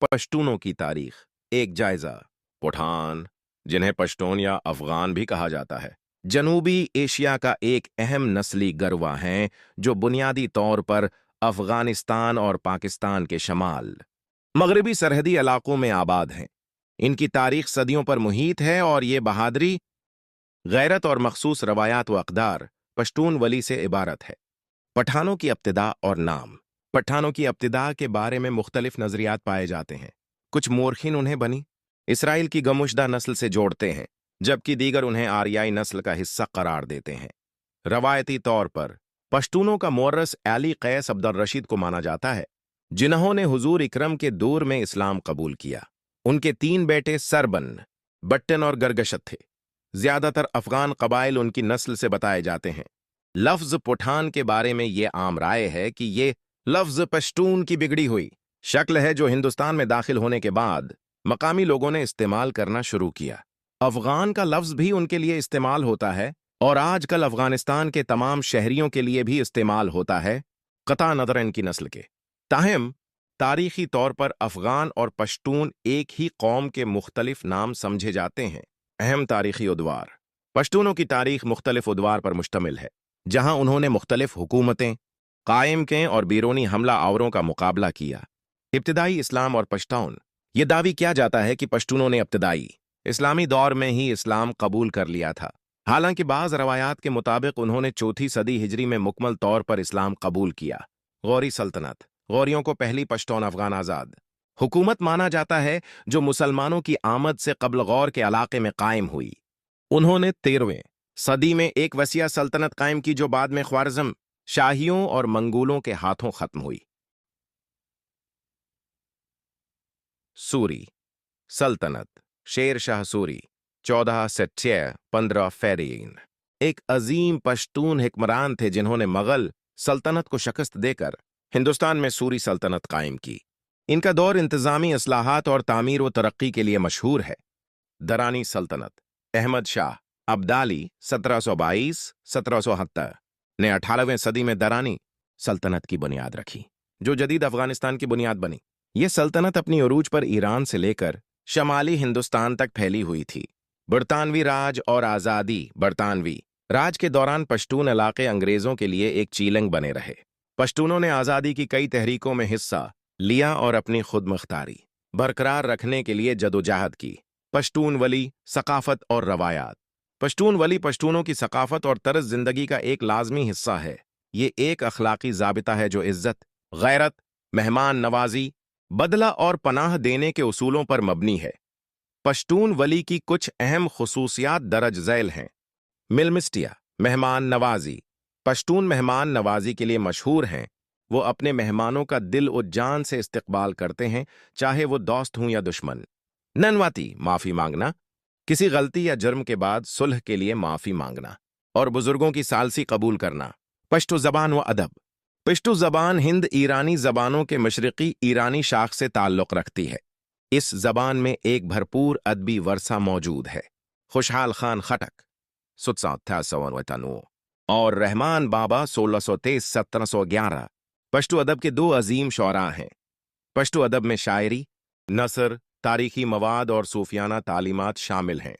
पश्तूनों की तारीख, एक जायजा। पठान, जिन्हें पश्तून या अफगान भी कहा जाता है, जनूबी एशिया का एक अहम नस्ली गरवा हैं जो बुनियादी तौर पर अफगानिस्तान और पाकिस्तान के शमाल मगरबी सरहदी इलाकों में आबाद हैं। इनकी तारीख सदियों पर मुहित है और ये बहादुरी, गैरत और मखसूस रवायात व अक़दार पश्तून वली से इबारत है। पठानों की इब्तिदा और नाम। पठानों की इब्तिदा के बारे में मुख्तलिफ नजरियात पाए जाते हैं। कुछ मोरखीन उन्हें बनी इसराइल की गमुशदा नस्ल से जोड़ते हैं, जबकि दीगर उन्हें आरियाई नस्ल का हिस्सा करार देते हैं। रवायती तौर पर पश्तूनों का मोर्रस अली कैस अब्दुल रशीद को माना जाता है, जिन्होंने हुजूर इकरम के दौर में इस्लाम कबूल किया। उनके 3 बेटे सरबन, बट्टन और गरगशत थे। ज्यादातर अफगान कबाइल उनकी नस्ल से बताए जाते हैं। लफ्ज पठान के बारे में ये आम राय है कि ये लफ्ज पश्तून की बिगड़ी हुई शक्ल है जो हिंदुस्तान में दाखिल होने के बाद मकामी लोगों ने इस्तेमाल करना शुरू किया। अफगान का लफ्ज भी उनके लिए इस्तेमाल होता है और आजकल अफगानिस्तान के तमाम शहरियों के लिए भी इस्तेमाल होता है, कता नदर इनकी नस्ल के। ताहम तारीखी तौर पर अफगान और पश्तून एक ही कौम के मुख्तलिफ नाम समझे जाते हैं। अहम तारीखी उद्वार। पश्तूनों की तारीख मुख्तलिफ उद्वार पर मुश्तमिल है, जहां उन्होंने मुख्तलिफ हुकूमतें कायम कें और बैरूनी हमला आवरों का मुकाबला किया। इब्तिदाई इस्लाम और पश्तून। ये दावी किया जाता है कि पश्तूनों ने इब्तिदाई इस्लामी दौर में ही इस्लाम कबूल कर लिया था। हालांकि बाज़ रवायात के मुताबिक उन्होंने 4वीं सदी हिजरी में मुकम्मल तौर पर इस्लाम कबूल किया। गौरी सल्तनत। गौरियों को पहली पश्तून अफगान आज़ाद हुकूमत माना जाता है, जो मुसलमानों की आमद से कबल गौर के इलाके में कायम हुई। उन्होंने 13वीं सदी में एक वसीया सल्तनत कायम की, जो बाद में ख्वारिज़म शाहियों और मंगोलों के हाथों खत्म हुई। सूरी सल्तनत। शेर शाह सूरी 14 से 15 फैरीन एक अजीम पश्तून हिक्मरान थे, जिन्होंने मुगल सल्तनत को शिकस्त देकर हिंदुस्तान में सूरी सल्तनत कायम की। इनका दौर इंतजामी असलाहात और तामीर व तरक्की के लिए मशहूर है। दरानी सल्तनत। अहमद शाह अब्दाली 1722-1770 ने 18वीं सदी में दरानी सल्तनत की बुनियाद रखी, जो जदीद अफगानिस्तान की बुनियाद बनी। यह सल्तनत अपनी उरूज पर ईरान से लेकर शमाली हिंदुस्तान तक फैली हुई थी। बरतानवी राज और आज़ादी। बरतानवी राज के दौरान पश्तून इलाके अंग्रेजों के लिए एक चीलंग बने रहे। पश्तूनों ने आज़ादी की कई तहरीकों में हिस्सा लिया और अपनी खुद मुख्तारी बरकरार रखने के लिए जदोजहद की। पश्तून वली सकाफत और रवायात। पश्तून वली पश्तूनों की सकाफत और तर्ज जिंदगी का एक लाजमी हिस्सा है। ये एक अखलाकी ज़ाबिता है जो इज्जत, गैरत, मेहमान नवाजी, बदला और पनाह देने के उसूलों पर मबनी है। पश्तून वली की कुछ अहम खुसूसियात दरज झैल हैं। मिलमिस्टिया मेहमान नवाजी। पश्तून मेहमान नवाजी के लिए मशहूर हैं। वो अपने मेहमानों का दिल और जान से इस्तकबाल करते हैं, चाहे वो दोस्त हों या दुश्मन। ननवाती माफ़ी मांगना। किसी गलती या जुर्म के बाद सुलह के लिए माफ़ी मांगना और बुजुर्गों की सालसी कबूल करना। पश्तो ज़बान व अदब। पश्तो ज़बान हिंद ईरानी ज़बानों के मशरक़ी ईरानी शाख से ताल्लुक़ रखती है। इस ज़बान में एक भरपूर अदबी वर्सा मौजूद है। खुशहाल खान खटक 1758 और रहमान बाबा 1623-1711 पश्तो अदब के 2 अजीम शौरा हैं। पश्तो अदब में शायरी, नसर, तारीखी मवाद और सूफियाना तालीमात शामिल हैं।